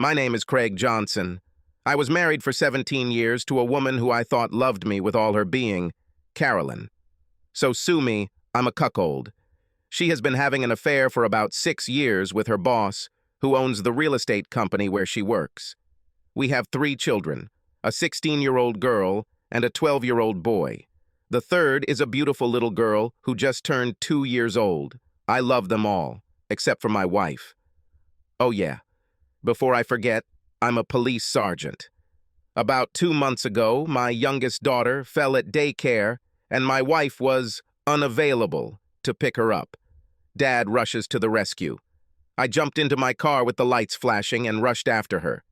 My name is Craig Johnson. I was married for 17 years to a woman who I thought loved me with all her being, Carolyn. So sue me, I'm a cuckold. She has been having an affair for about 6 years with her boss, who owns the real estate company where she works. We have 3 children, a 16-year-old girl and a 12-year-old boy. The third is a beautiful little girl who just turned 2 years old. I love them all, except for my wife. Oh yeah, before I forget, I'm a police sergeant. About 2 months ago, my youngest daughter fell at daycare and my wife was unavailable to pick her up. Dad rushes to the rescue. I jumped into my car with the lights flashing and rushed after her.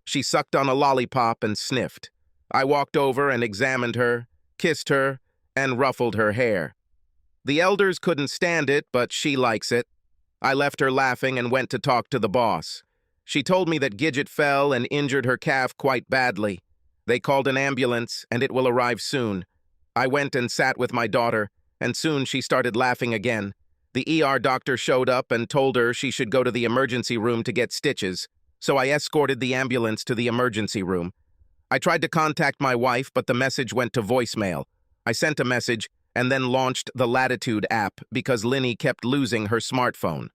She sucked on a lollipop and sniffed. I walked over and examined her, kissed her, and ruffled her hair. The elders couldn't stand it, but she likes it. I left her laughing and went to talk to the boss. She told me that Gidget fell and injured her calf quite badly. They called an ambulance, and it will arrive soon. I went and sat with my daughter, and soon she started laughing again. The ER doctor showed up and told her she should go to the emergency room to get stitches, so I escorted the ambulance to the emergency room. I tried to contact my wife, but the message went to voicemail. I sent a message and then launched the Latitude app because Linny kept losing her smartphone.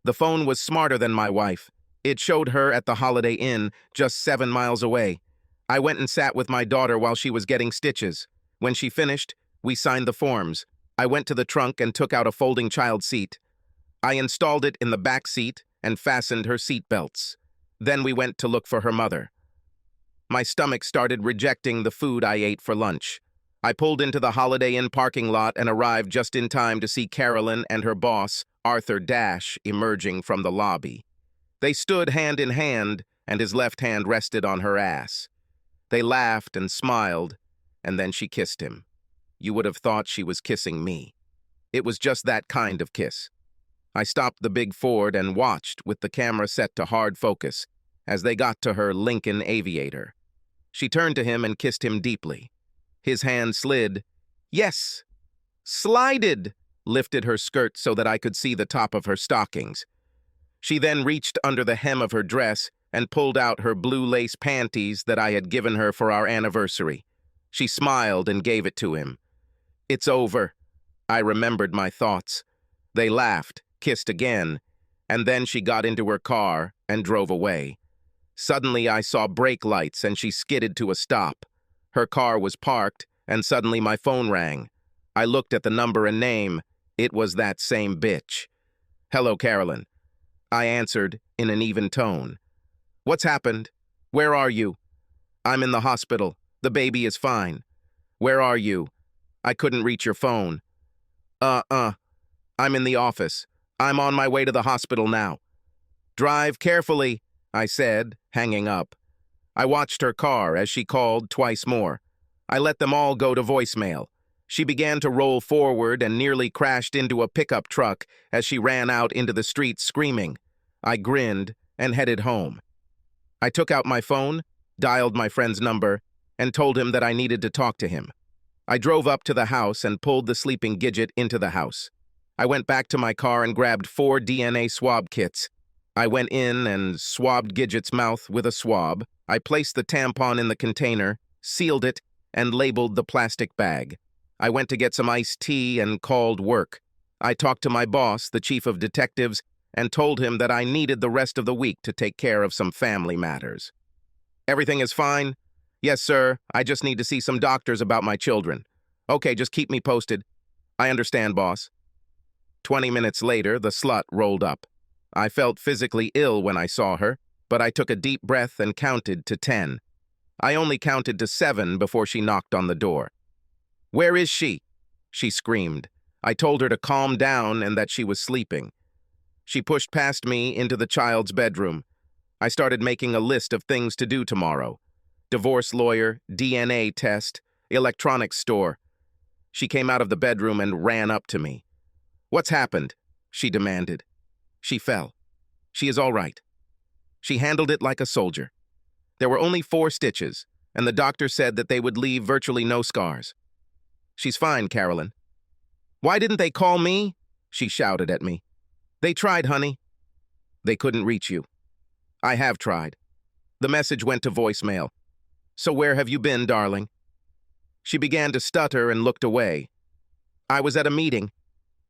The phone was smarter than my wife. It showed her at the Holiday Inn, just 7 miles away. I went and sat with my daughter while she was getting stitches. When she finished, we signed the forms. I went to the trunk and took out a folding child seat. I installed it in the back seat and fastened her seat belts. Then we went to look for her mother. My stomach started rejecting the food I ate for lunch. I pulled into the Holiday Inn parking lot and arrived just in time to see Carolyn and her boss, Arthur Dash, emerging from the lobby. They stood hand in hand, and his left hand rested on her ass. They laughed and smiled, and then she kissed him. You would have thought she was kissing me. It was just that kind of kiss. I stopped the big Ford and watched with the camera set to hard focus as they got to her Lincoln Aviator. She turned to him and kissed him deeply. His hand slid. Yes, slided, lifted her skirt so that I could see the top of her stockings. She then reached under the hem of her dress and pulled out her blue lace panties that I had given her for our anniversary. She smiled and gave it to him. It's over. I remembered my thoughts. They laughed, kissed again, and then she got into her car and drove away. Suddenly I saw brake lights and she skidded to a stop. Her car was parked, and suddenly my phone rang. I looked at the number and name. It was that same bitch. Hello, Carolyn. I answered in an even tone. What's happened? Where are you? I'm in the hospital. The baby is fine. Where are you? I couldn't reach your phone. I'm in the office. I'm on my way to the hospital now. Drive carefully, I said, hanging up. I watched her car as she called twice more. I let them all go to voicemail. She began to roll forward and nearly crashed into a pickup truck as she ran out into the street screaming. I grinned and headed home. I took out my phone, dialed my friend's number, and told him that I needed to talk to him. I drove up to the house and pulled the sleeping Gidget into the house. I went back to my car and grabbed 4 DNA swab kits. I went in and swabbed Gidget's mouth with a swab. I placed the tampon in the container, sealed it, and labeled the plastic bag. I went to get some iced tea and called work. I talked to my boss, the chief of detectives, and told him that I needed the rest of the week to take care of some family matters. Everything is fine? Yes, sir. I just need to see some doctors about my children. Okay, just keep me posted. I understand, boss. 20 minutes later, the slut rolled up. I felt physically ill when I saw her, but I took a deep breath and counted to 10. I only counted to 7 before she knocked on the door. Where is she? She screamed. I told her to calm down and that she was sleeping. She pushed past me into the child's bedroom. I started making a list of things to do tomorrow. Divorce lawyer, DNA test, electronics store. She came out of the bedroom and ran up to me. What's happened? She demanded. She fell. She is all right. She handled it like a soldier. There were only 4 stitches, and the doctor said that they would leave virtually no scars. She's fine, Carolyn. Why didn't they call me? She shouted at me. They tried, honey. They couldn't reach you. I have tried. The message went to voicemail. "So where have you been, darling?" She began to stutter and looked away. "I was at a meeting.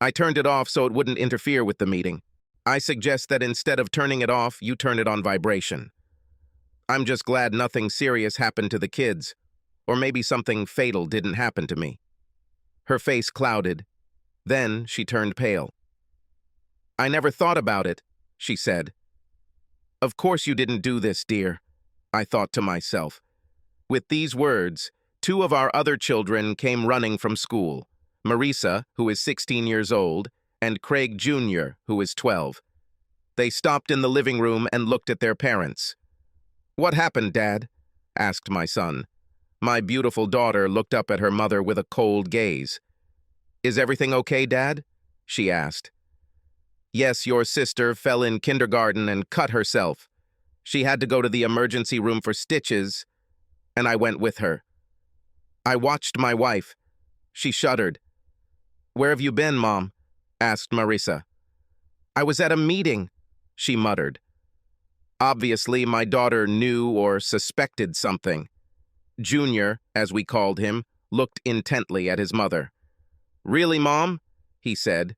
I turned it off so it wouldn't interfere with the meeting. I suggest that instead of turning it off, you turn it on vibration. I'm just glad nothing serious happened to the kids, or maybe something fatal didn't happen to me." Her face clouded. Then she turned pale. "I never thought about it," she said. "Of course you didn't do this, dear," I thought to myself. With these words, two of our other children came running from school. Marisa, who is 16 years old, and Craig Jr., who is 12. They stopped in the living room and looked at their parents. "What happened, Dad?" asked my son. My beautiful daughter looked up at her mother with a cold gaze. "Is everything okay, Dad?" she asked. "Yes, your sister fell in kindergarten and cut herself. She had to go to the emergency room for stitches, and I went with her. I watched my wife." She shuddered. "Where have you been, Mom?" asked Marisa. "I was at a meeting," she muttered. Obviously, my daughter knew or suspected something. Junior, as we called him, looked intently at his mother. "Really, Mom?" he said.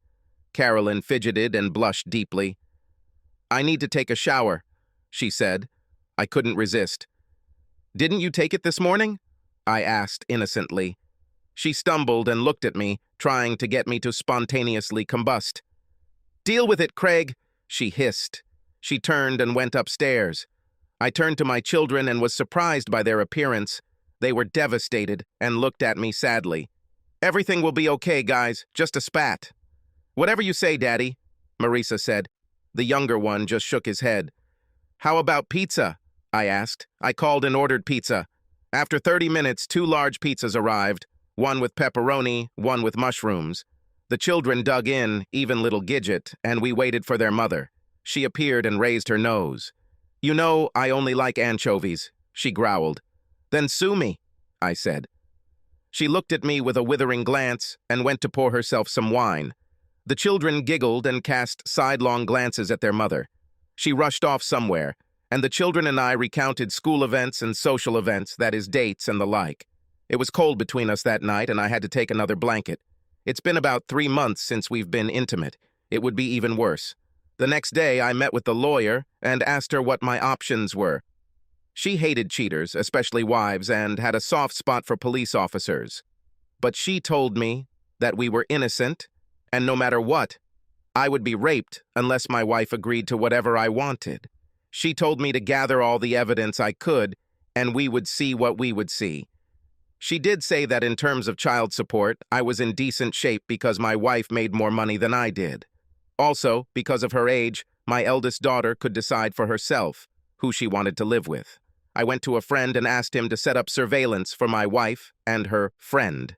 Carolyn fidgeted and blushed deeply. "I need to take a shower," she said. I couldn't resist. "Didn't you take it this morning?" I asked innocently. She stumbled and looked at me, trying to get me to spontaneously combust. "Deal with it, Craig," she hissed. She turned and went upstairs. I turned to my children and was surprised by their appearance. They were devastated and looked at me sadly. "Everything will be okay, guys, just a spat." "Whatever you say, Daddy," Marisa said. The younger one just shook his head. "How about pizza?" I asked. I called and ordered pizza. After 30 minutes, 2 large pizzas arrived, one with pepperoni, one with mushrooms. The children dug in, even little Gidget, and we waited for their mother. She appeared and raised her nose. "You know, I only like anchovies," she growled. "Then sue me," I said. She looked at me with a withering glance and went to pour herself some wine. The children giggled and cast sidelong glances at their mother. She rushed off somewhere, and the children and I recounted school events and social events, that is, dates and the like. It was cold between us that night, and I had to take another blanket. It's been about 3 months since we've been intimate. It would be even worse. The next day, I met with the lawyer and asked her what my options were. She hated cheaters, especially wives, and had a soft spot for police officers. But she told me that we were innocent, and no matter what, I would be raped unless my wife agreed to whatever I wanted. She told me to gather all the evidence I could, and we would see what we would see. She did say that in terms of child support, I was in decent shape because my wife made more money than I did. Also, because of her age, my eldest daughter could decide for herself who she wanted to live with. I went to a friend and asked him to set up surveillance for my wife and her friend.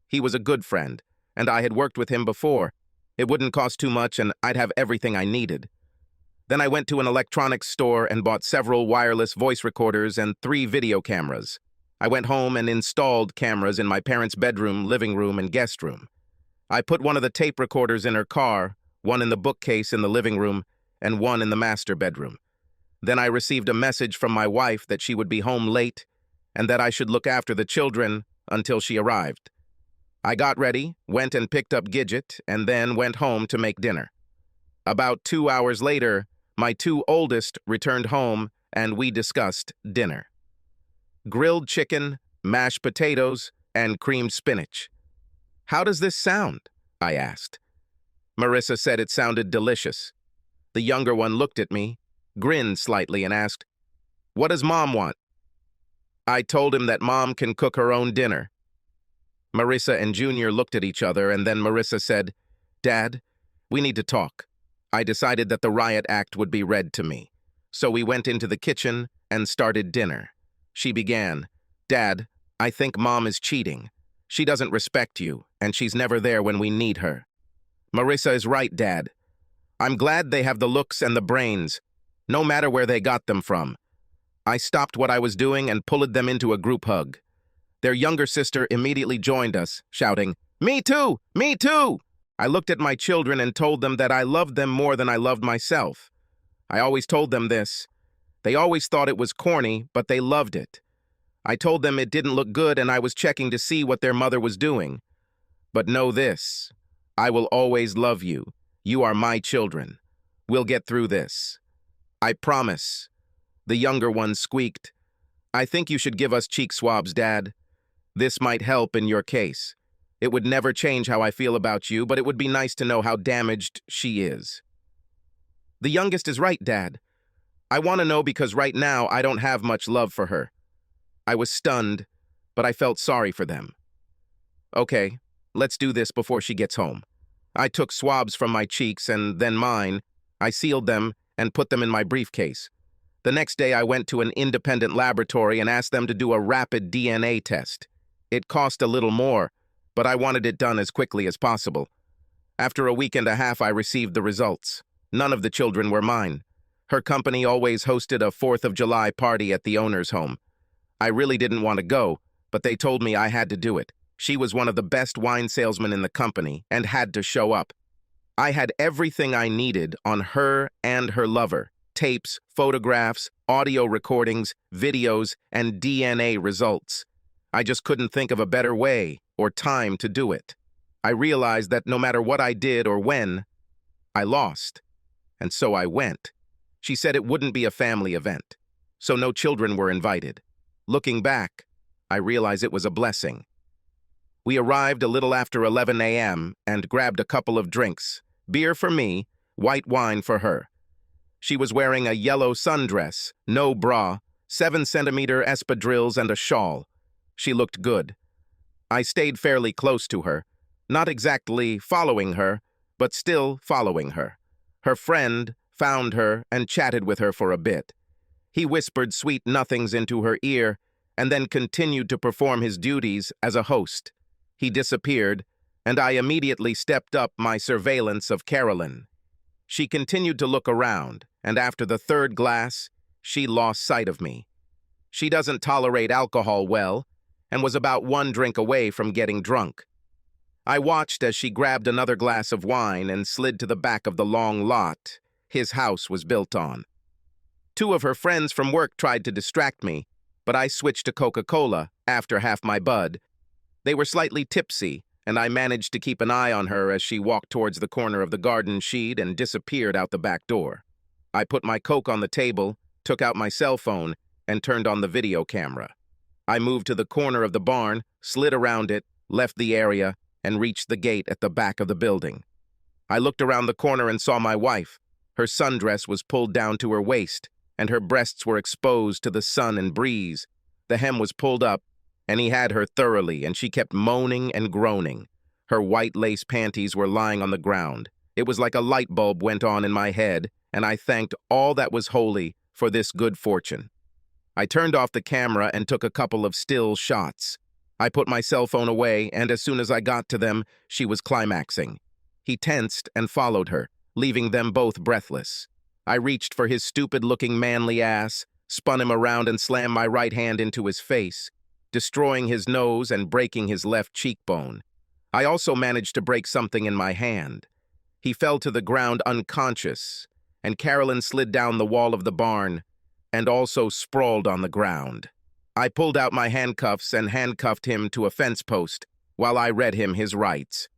He was a good friend, and I had worked with him before. It wouldn't cost too much, and I'd have everything I needed. Then I went to an electronics store and bought several wireless voice recorders and 3 video cameras. I went home and installed cameras in my parents' bedroom, living room, and guest room. I put one of the tape recorders in her car, one in the bookcase in the living room, and one in the master bedroom. Then I received a message from my wife that she would be home late and that I should look after the children until she arrived. I got ready, went and picked up Gidget, and then went home to make dinner. About 2 hours later, my 2 oldest returned home and we discussed dinner. Grilled chicken, mashed potatoes, and creamed spinach. "How does this sound?" I asked. Marisa said it sounded delicious. The younger one looked at me, grinned slightly, and asked, "What does Mom want?" I told him that Mom can cook her own dinner. Marisa and Junior looked at each other, and then Marisa said, "Dad, we need to talk." I decided that the riot act would be read to me. So we went into the kitchen and started dinner. She began, "Dad, I think Mom is cheating. She doesn't respect you, and she's never there when we need her." "Marisa is right, Dad. I'm glad they have the looks and the brains, no matter where they got them from." I stopped what I was doing and pulled them into a group hug. Their younger sister immediately joined us, shouting, "Me too! Me too!" I looked at my children and told them that I loved them more than I loved myself. I always told them this, They always thought it was corny, but they loved it. I told them it didn't look good and I was checking to see what their mother was doing. But know this, I will always love you. You are my children. We'll get through this. I promise. The younger one squeaked. I think you should give us cheek swabs, Dad. This might help in your case. It would never change how I feel about you, but it would be nice to know how damaged she is. The youngest is right, Dad. I want to know because right now I don't have much love for her. I was stunned, but I felt sorry for them. Okay, let's do this before she gets home. I took swabs from my cheeks and then mine. I sealed them and put them in my briefcase. The next day I went to an independent laboratory and asked them to do a rapid DNA test. It cost a little more, but I wanted it done as quickly as possible. After a week and a half, I received the results. None of the children were mine. Her company always hosted a 4th of July party at the owner's home. I really didn't want to go, but they told me I had to do it. She was one of the best wine salesmen in the company and had to show up. I had everything I needed on her and her lover: tapes, photographs, audio recordings, videos, and DNA results. I just couldn't think of a better way or time to do it. I realized that no matter what I did or when, I lost. And so I went. She said it wouldn't be a family event, so no children were invited. Looking back, I realize it was a blessing. We arrived a little after 11 a.m. and grabbed a couple of drinks, beer for me, white wine for her. She was wearing a yellow sundress, no bra, 7-centimeter espadrilles and a shawl. She looked good. I stayed fairly close to her, not exactly following her, but still following her. Her friend found her and chatted with her for a bit. He whispered sweet nothings into her ear and then continued to perform his duties as a host. He disappeared, and I immediately stepped up my surveillance of Carolyn. She continued to look around, and after the third glass, she lost sight of me. She doesn't tolerate alcohol well, and was about one drink away from getting drunk. I watched as she grabbed another glass of wine and slid to the back of the long lot his house was built on. Two of her friends from work tried to distract me, but I switched to Coca-Cola after half my bud. They were slightly tipsy, and I managed to keep an eye on her as she walked towards the corner of the garden shed and disappeared out the back door. I put my Coke on the table, took out my cell phone, and turned on the video camera. I moved to the corner of the barn, slid around it, left the area, and reached the gate at the back of the building. I looked around the corner and saw my wife. Her sundress was pulled down to her waist, and her breasts were exposed to the sun and breeze. The hem was pulled up, and he had her thoroughly, and she kept moaning and groaning. Her white lace panties were lying on the ground. It was like a light bulb went on in my head, and I thanked all that was holy for this good fortune. I turned off the camera and took a couple of still shots. I put my cell phone away, and as soon as I got to them, she was climaxing. He tensed and followed her, leaving them both breathless. I reached for his stupid-looking manly ass, spun him around and slammed my right hand into his face, destroying his nose and breaking his left cheekbone. I also managed to break something in my hand. He fell to the ground unconscious, and Carolyn slid down the wall of the barn and also sprawled on the ground. I pulled out my handcuffs and handcuffed him to a fence post while I read him his rights.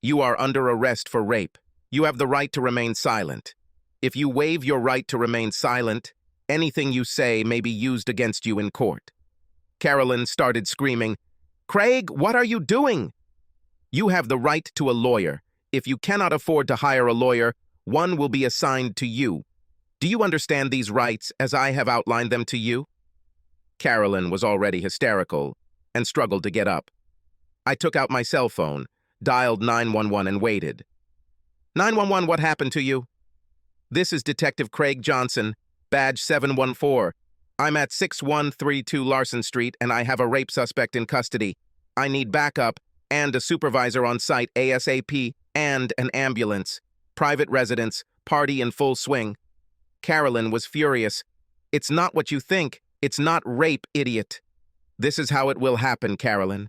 You are under arrest for rape. You have the right to remain silent. If you waive your right to remain silent, anything you say may be used against you in court. Carolyn started screaming, "Craig, what are you doing?" You have the right to a lawyer. If you cannot afford to hire a lawyer, one will be assigned to you. Do you understand these rights as I have outlined them to you? Carolyn was already hysterical and struggled to get up. I took out my cell phone, dialed 911 and waited. 911, what happened to you? This is Detective Craig Johnson, badge 714. I'm at 6132 Larson Street and I have a rape suspect in custody. I need backup and a supervisor on site ASAP and an ambulance. Private residence, party in full swing. Carolyn was furious. It's not what you think. It's not rape, idiot. This is how it will happen, Carolyn.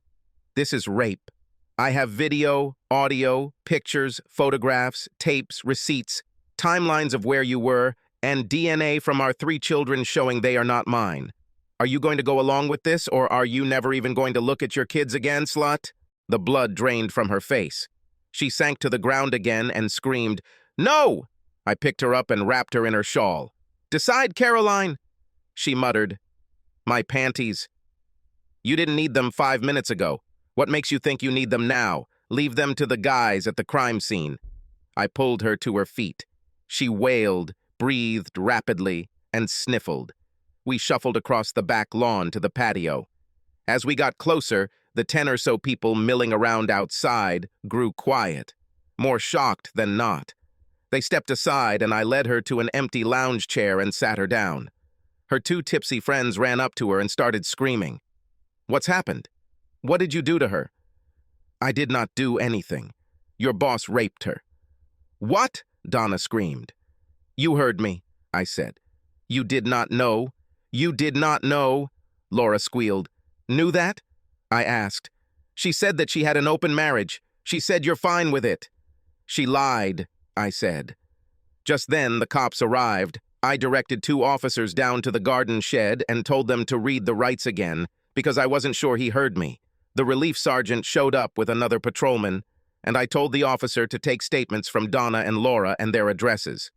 This is rape. I have video, audio, pictures, photographs, tapes, receipts, timelines of where you were, and DNA from our 3 children showing they are not mine. Are you going to go along with this, or are you never even going to look at your kids again, slut?" The blood drained from her face. She sank to the ground again and screamed, "No!" I picked her up and wrapped her in her shawl. "Decide, Caroline," she muttered. "My panties. You didn't need them 5 minutes ago. What makes you think you need them now? Leave them to the guys at the crime scene." I pulled her to her feet. She wailed, breathed rapidly, and sniffled. We shuffled across the back lawn to the patio. As we got closer, the 10 or so people milling around outside grew quiet, more shocked than not. They stepped aside, and I led her to an empty lounge chair and sat her down. Her 2 tipsy friends ran up to her and started screaming. "What's happened? What did you do to her?" "I did not do anything. Your boss raped her." "What?" Donna screamed. "You heard me," I said. "You did not know? You did not know?" Laura squealed. "Knew that?" I asked. "She said that she had an open marriage. She said you're fine with it." "She lied," I said. Just then, the cops arrived. I directed 2 officers down to the garden shed and told them to read the rights again, because I wasn't sure he heard me. The relief sergeant showed up with another patrolman, and I told the officer to take statements from Donna and Laura and their addresses.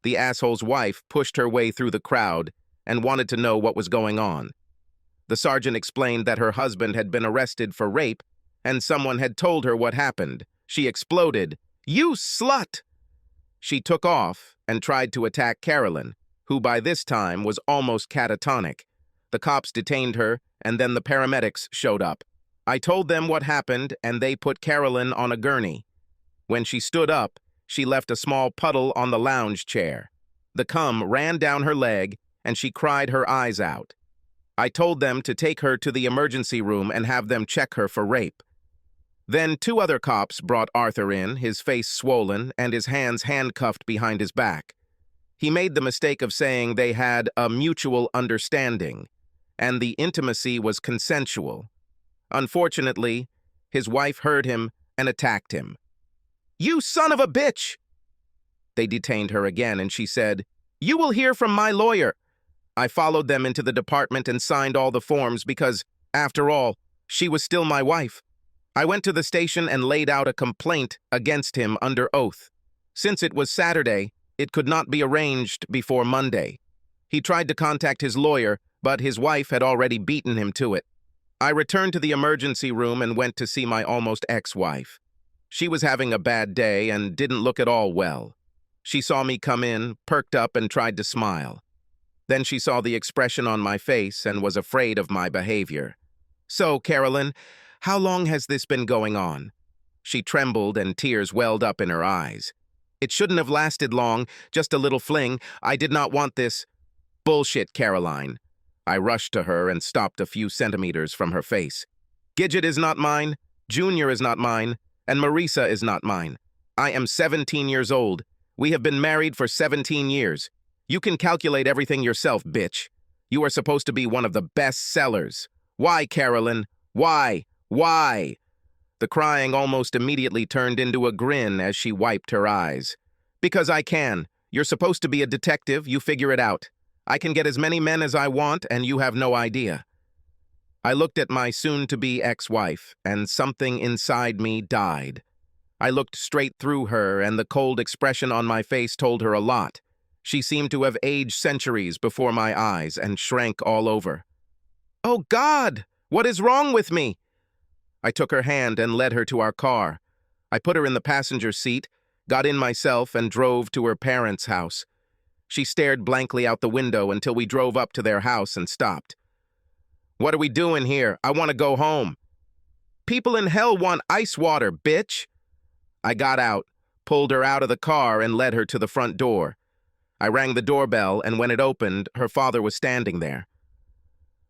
The asshole's wife pushed her way through the crowd and wanted to know what was going on. The sergeant explained that her husband had been arrested for rape, and someone had told her what happened. She exploded, "You slut!" She took off and tried to attack Carolyn, who by this time was almost catatonic. The cops detained her, and then the paramedics showed up. I told them what happened, and they put Carolyn on a gurney. When she stood up, she left a small puddle on the lounge chair. The cum ran down her leg, and she cried her eyes out. I told them to take her to the emergency room and have them check her for rape. Then 2 other cops brought Arthur in, his face swollen and his hands handcuffed behind his back. He made the mistake of saying they had a mutual understanding, and the intimacy was consensual. Unfortunately, his wife heard him and attacked him. "You son of a bitch!" They detained her again, and she said, "You will hear from my lawyer." I followed them into the department and signed all the forms because, after all, she was still my wife. I went to the station and laid out a complaint against him under oath. Since it was Saturday, it could not be arranged before Monday. He tried to contact his lawyer, but his wife had already beaten him to it. I returned to the emergency room and went to see my almost ex-wife. She was having a bad day and didn't look at all well. She saw me come in, perked up, and tried to smile. Then she saw the expression on my face and was afraid of my behavior. "So, Carolyn, how long has this been going on?" She trembled and tears welled up in her eyes. "It shouldn't have lasted long, just a little fling. I did not want this." "Bullshit, Caroline." I rushed to her and stopped a few centimeters from her face. "Gidget is not mine, Junior is not mine, and Marisa is not mine. I am 17 years old. We have been married for 17 years. You can calculate everything yourself, bitch. You are supposed to be one of the best sellers. Why, Carolyn? Why? Why?" The crying almost immediately turned into a grin as she wiped her eyes. "Because I can. You're supposed to be a detective, you figure it out. I can get as many men as I want, and you have no idea." I looked at my soon-to-be ex-wife, and something inside me died. I looked straight through her, and the cold expression on my face told her a lot. She seemed to have aged centuries before my eyes and shrank all over. "Oh, God! What is wrong with me?" I took her hand and led her to our car. I put her in the passenger seat, got in myself, and drove to her parents' house. She stared blankly out the window until we drove up to their house and stopped. "What are we doing here? I want to go home." "People in hell want ice water, bitch." I got out, pulled her out of the car, and led her to the front door. I rang the doorbell, and when it opened, her father was standing there.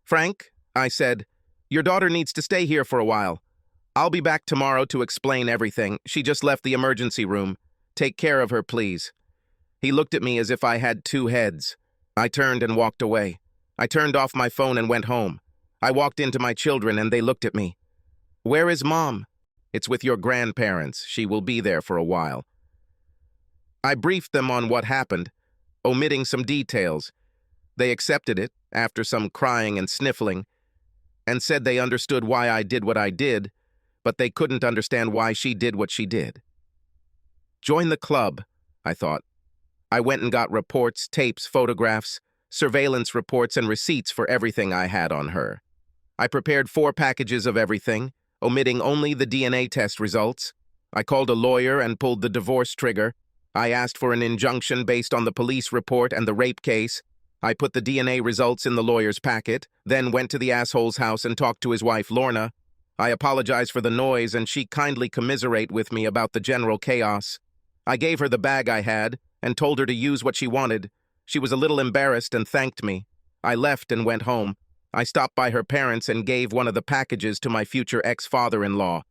"Frank," I said, "your daughter needs to stay here for a while. I'll be back tomorrow to explain everything. She just left the emergency room. Take care of her, please." He looked at me as if I had 2 heads. I turned and walked away. I turned off my phone and went home. I walked into my children, and they looked at me. "Where is Mom?" "It's with your grandparents. She will be there for a while." I briefed them on what happened. omitting some details. They accepted it, after some crying and sniffling, and said they understood why I did what I did, but they couldn't understand why she did what she did. Join the club, I thought. I went and got reports, tapes, photographs, surveillance reports, and receipts for everything I had on her. I prepared 4 packages of everything, omitting only the DNA test results. I called a lawyer and pulled the divorce trigger. I asked for an injunction based on the police report and the rape case. I put the DNA results in the lawyer's packet, then went to the asshole's house and talked to his wife, Lorna. I apologized for the noise, and she kindly commiserated with me about the general chaos. I gave her the bag I had and told her to use what she wanted. She was a little embarrassed and thanked me. I left and went home. I stopped by her parents and gave one of the packages to my future ex-father-in-law.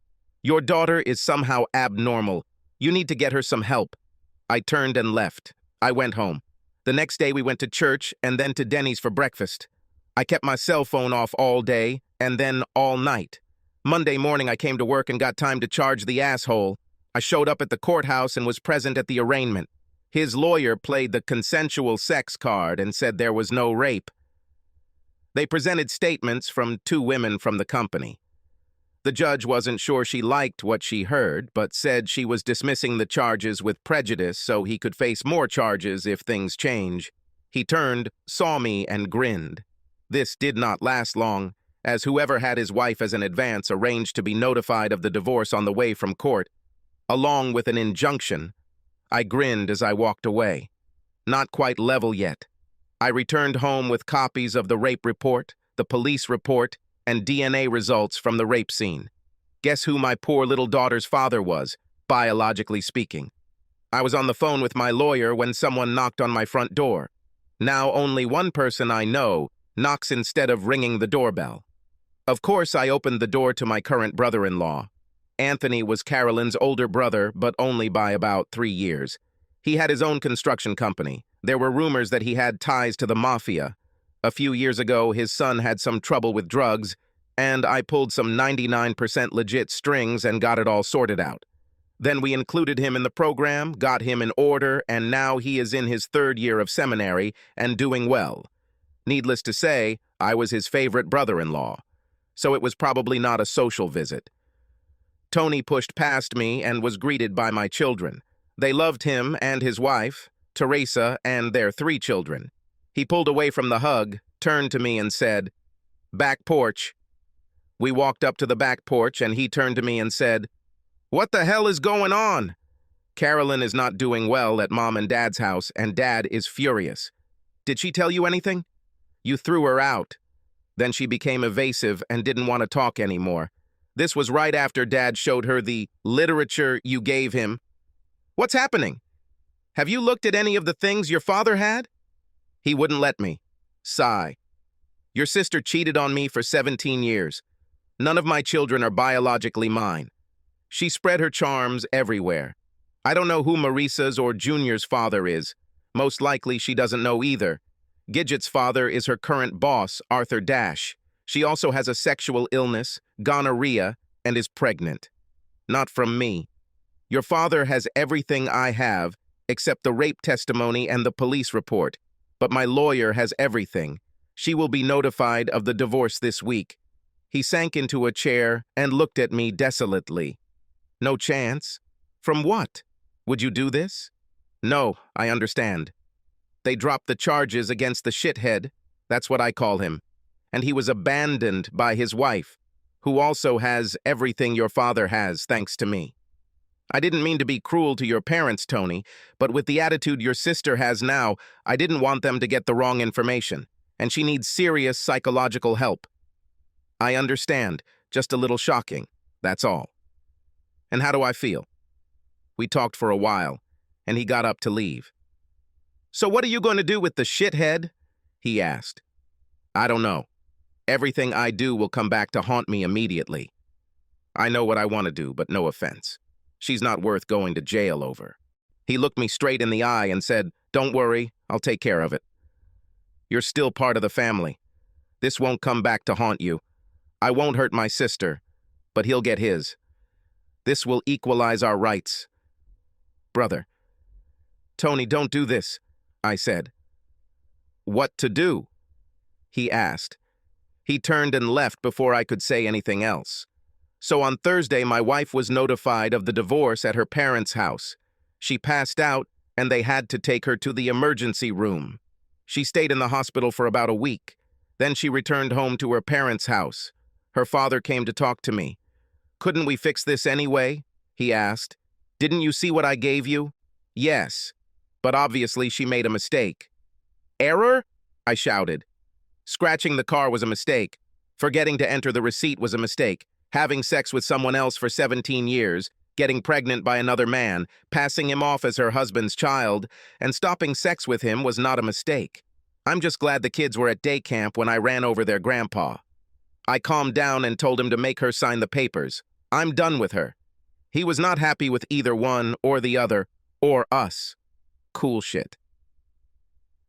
"Your daughter is somehow abnormal. You need to get her some help." I turned and left. I went home. The next day we went to church and then to Denny's for breakfast. I kept my cell phone off all day and then all night. Monday morning I came to work and got time to charge the asshole. I showed up at the courthouse and was present at the arraignment. His lawyer played the consensual sex card and said there was no rape. They presented statements from 2 women from the company. The judge wasn't sure she liked what she heard, but said she was dismissing the charges with prejudice so he could face more charges if things change. He turned, saw me, and grinned. This did not last long, as whoever had his wife as an advance arranged to be notified of the divorce on the way from court, along with an injunction. I grinned as I walked away. Not quite level yet. I returned home with copies of the rape report, the police report, and DNA results from the rape scene. Guess who my poor little daughter's father was, biologically speaking? I was on the phone with my lawyer when someone knocked on my front door. Now only one person I know knocks instead of ringing the doorbell. Of course, I opened the door to my current brother-in-law. Anthony was Carolyn's older brother, but only by about 3 years. He had his own construction company. There were rumors that he had ties to the mafia. A few years ago, his son had some trouble with drugs, and I pulled some 99% legit strings and got it all sorted out. Then we included him in the program, got him in order, and now he is in his 3rd year of seminary and doing well. Needless to say, I was his favorite brother-in-law, so it was probably not a social visit. Tony pushed past me and was greeted by my children. They loved him and his wife, Teresa, and their 3 children. He pulled away from the hug, turned to me and said, "Back porch." We walked up to the back porch and he turned to me and said, "What the hell is going on?" Carolyn is not doing well at Mom and Dad's house, and Dad is furious. "Did she tell you anything?" "You threw her out." Then she became evasive and didn't want to talk anymore. This was right after Dad showed her the literature you gave him. "What's happening? Have you looked at any of the things your father had?" He wouldn't let me. Sigh. "Your sister cheated on me for 17 years. None of my children are biologically mine. She spread her charms everywhere. I don't know who Marisa's or Junior's father is. Most likely she doesn't know either. Gidget's father is her current boss, Arthur Dash. She also has a sexual illness, gonorrhea, and is pregnant. Not from me. Your father has everything I have, except the rape testimony and the police report. But my lawyer has everything. She will be notified of the divorce this week." He sank into a chair and looked at me desolately. "No chance? From what? Would you do this?" "No, I understand. They dropped the charges against the shithead, that's what I call him, and he was abandoned by his wife, who also has everything your father has, thanks to me. I didn't mean to be cruel to your parents, Tony, but with the attitude your sister has now, I didn't want them to get the wrong information, and she needs serious psychological help." "I understand, just a little shocking, that's all." "And how do I feel?" We talked for a while, and he got up to leave. "So what are you going to do with the shithead?" he asked. "I don't know. Everything I do will come back to haunt me immediately. I know what I want to do, but no offense. She's not worth going to jail over." He looked me straight in the eye and said, "Don't worry, I'll take care of it. You're still part of the family. This won't come back to haunt you. I won't hurt my sister, but he'll get his. This will equalize our rights." "Brother." "Tony, don't do this. I said. What to do? He asked. He turned and left before I could say anything else. So on Thursday, my wife was notified of the divorce at her parents' house. She passed out, and they had to take her to the emergency room. She stayed in the hospital for about a week. Then she returned home to her parents' house. Her father came to talk to me. Couldn't we fix this anyway? He asked. Didn't you see what I gave you? Yes, but obviously she made a mistake. Error? I shouted. Scratching the car was a mistake. Forgetting to enter the receipt was a mistake. Having sex with someone else for 17 years, getting pregnant by another man, passing him off as her husband's child, and stopping sex with him was not a mistake. I'm just glad the kids were at day camp when I ran over their grandpa. I calmed down and told him to make her sign the papers. I'm done with her. He was not happy with either one or the other, or us. Cool shit.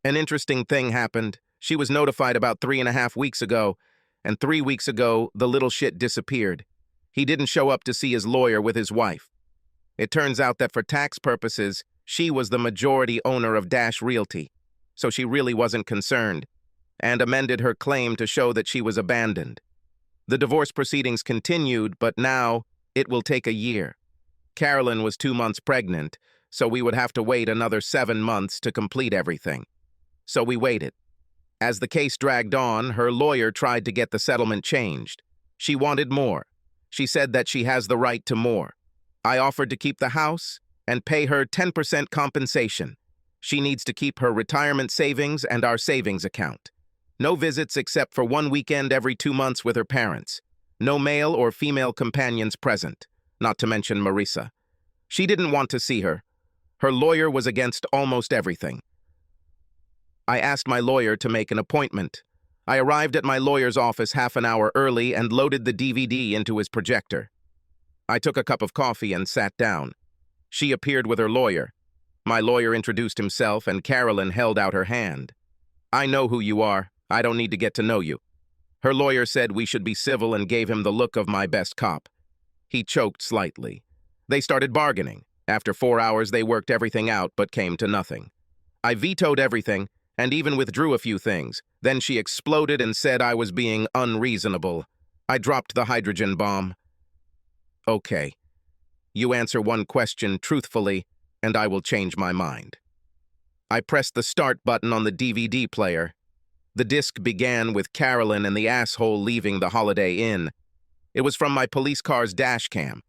An interesting thing happened. She was notified about 3.5 weeks ago, and 3 weeks ago, the little shit disappeared. He didn't show up to see his lawyer with his wife. It turns out that for tax purposes, she was the majority owner of Dash Realty, so she really wasn't concerned, and amended her claim to show that she was abandoned. The divorce proceedings continued, but now it will take a year. Carolyn was 2 months pregnant, so we would have to wait another 7 months to complete everything. So we waited. As the case dragged on, her lawyer tried to get the settlement changed. She wanted more. She said that she has the right to more. I offered to keep the house and pay her 10% compensation. She needs to keep her retirement savings and our savings account. No visits except for 1 weekend every 2 months with her parents. No male or female companions present, not to mention Marisa. She didn't want to see her. Her lawyer was against almost everything. I asked my lawyer to make an appointment. I arrived at my lawyer's office half an hour early and loaded the DVD into his projector. I took a cup of coffee and sat down. She appeared with her lawyer. My lawyer introduced himself, and Carolyn held out her hand. I know who you are. I don't need to get to know you. Her lawyer said we should be civil and gave him the look of my best cop. He choked slightly. They started bargaining. After 4 hours, they worked everything out but came to nothing. I vetoed everything and even withdrew a few things. Then she exploded and said I was being unreasonable. I dropped the hydrogen bomb. Okay. You answer one question truthfully, and I will change my mind. I pressed the start button on the DVD player. The disc began with Carolyn and the asshole leaving the Holiday Inn. It was from my police car's dash cam.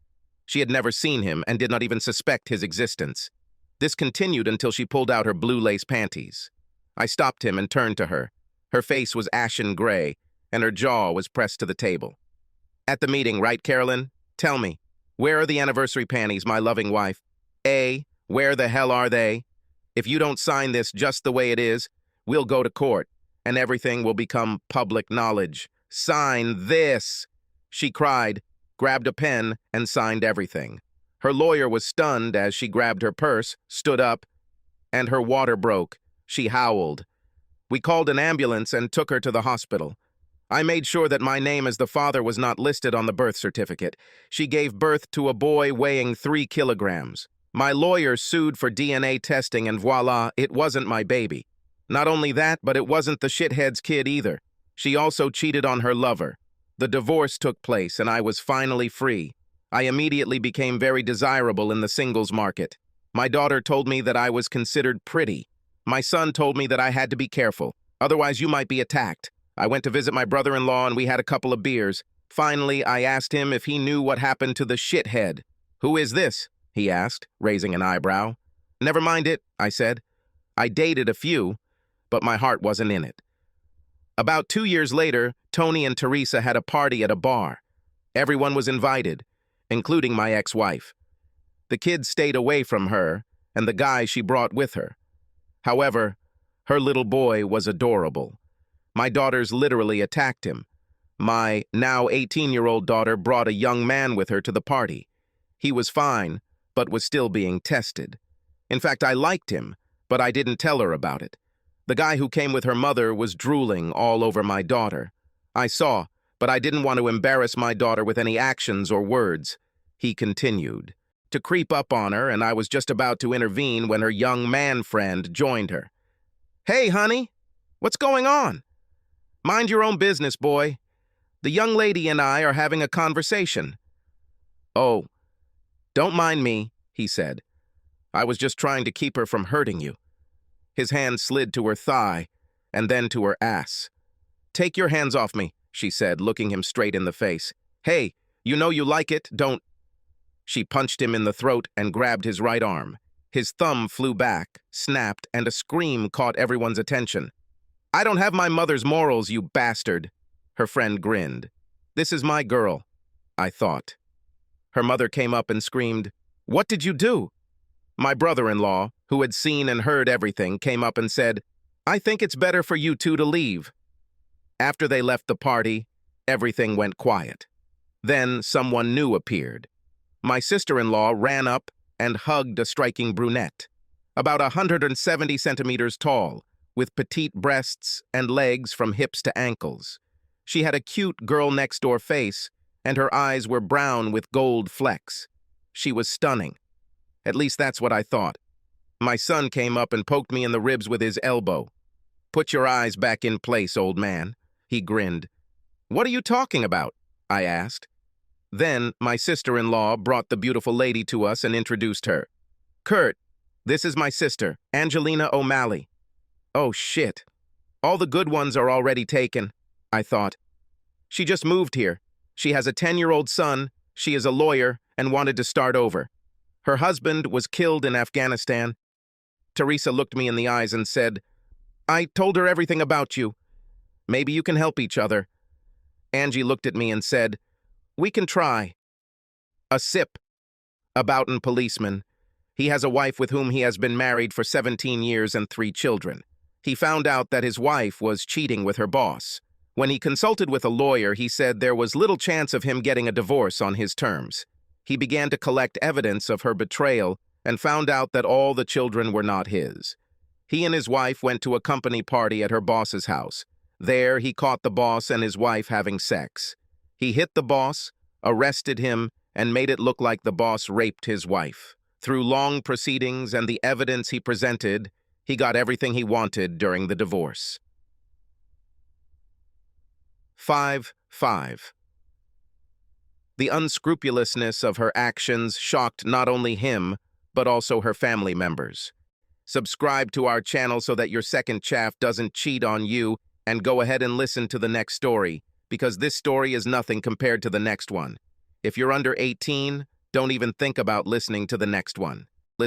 She had never seen him and did not even suspect his existence. This continued until she pulled out her blue lace panties. I stopped him and turned to her. Her face was ashen gray, and her jaw was pressed to the table. At the meeting, right, Carolyn? Tell me, where are the anniversary panties, my loving wife? A, where the hell are they? If you don't sign this just the way it is, we'll go to court, and everything will become public knowledge. Sign this! She cried, grabbed a pen, and signed everything. Her lawyer was stunned as she grabbed her purse, stood up, and her water broke. She howled. We called an ambulance and took her to the hospital. I made sure that my name as the father was not listed on the birth certificate. She gave birth to a boy weighing 3 kilograms. My lawyer sued for DNA testing, and voila, it wasn't my baby. Not only that, but it wasn't the shithead's kid either. She also cheated on her lover. The divorce took place, and I was finally free. I immediately became very desirable in the singles market. My daughter told me that I was considered pretty. My son told me that I had to be careful, otherwise you might be attacked. I went to visit my brother-in-law and we had a couple of beers. Finally, I asked him if he knew what happened to the shithead. Who is this? He asked, raising an eyebrow. Never mind it, I said. I dated a few, but my heart wasn't in it. About 2 years later, Tony and Teresa had a party at a bar. Everyone was invited, including my ex-wife. The kids stayed away from her and the guy she brought with her. However, her little boy was adorable. My daughters literally attacked him. My now 18-year-old daughter brought a young man with her to the party. He was fine, but was still being tested. In fact, I liked him, but I didn't tell her about it. The guy who came with her mother was drooling all over my daughter. I saw, but I didn't want to embarrass my daughter with any actions or words. He continued to creep up on her, and I was just about to intervene when her young man friend joined her. Hey, honey, what's going on? Mind your own business, boy. The young lady and I are having a conversation. Oh, don't mind me, he said. I was just trying to keep her from hurting you. His hand slid to her thigh and then to her ass. Take your hands off me, she said, looking him straight in the face. Hey, you know you like it, don't... She punched him in the throat and grabbed his right arm. His thumb flew back, snapped, and a scream caught everyone's attention. I don't have my mother's morals, you bastard. Her friend grinned. This is my girl, I thought. Her mother came up and screamed, What did you do? My brother-in-law, who had seen and heard everything, came up and said, I think it's better for you two to leave. After they left the party, everything went quiet. Then someone new appeared. My sister-in-law ran up and hugged a striking brunette, about 170 centimeters tall, with petite breasts and legs from hips to ankles. She had a cute girl-next-door face, and her eyes were brown with gold flecks. She was stunning. At least that's what I thought. My son came up and poked me in the ribs with his elbow. Put your eyes back in place, old man. He grinned. What are you talking about? I asked. Then my sister-in-law brought the beautiful lady to us and introduced her. Kurt, this is my sister, Angelina O'Malley. Oh, shit. All the good ones are already taken, I thought. She just moved here. She has a 10-year-old son, she is a lawyer, and wanted to start over. Her husband was killed in Afghanistan. Teresa looked me in the eyes and said, I told her everything about you. Maybe you can help each other. Angie looked at me and said, We can try. A sip. A Boughton policeman. He has a wife with whom he has been married for 17 years and 3 children. He found out that his wife was cheating with her boss. When he consulted with a lawyer, he said there was little chance of him getting a divorce on his terms. He began to collect evidence of her betrayal and found out that all the children were not his. He and his wife went to a company party at her boss's house. There, he caught the boss and his wife having sex. He hit the boss, arrested him, and made it look like the boss raped his wife. Through long proceedings and the evidence he presented, he got everything he wanted during the divorce. 5-5. The unscrupulousness of her actions shocked not only him, but also her family members. Subscribe to our channel so that your second chaff doesn't cheat on you, and go ahead and listen to the next story, because this story is nothing compared to the next one. If you're under 18, don't even think about listening to the next one.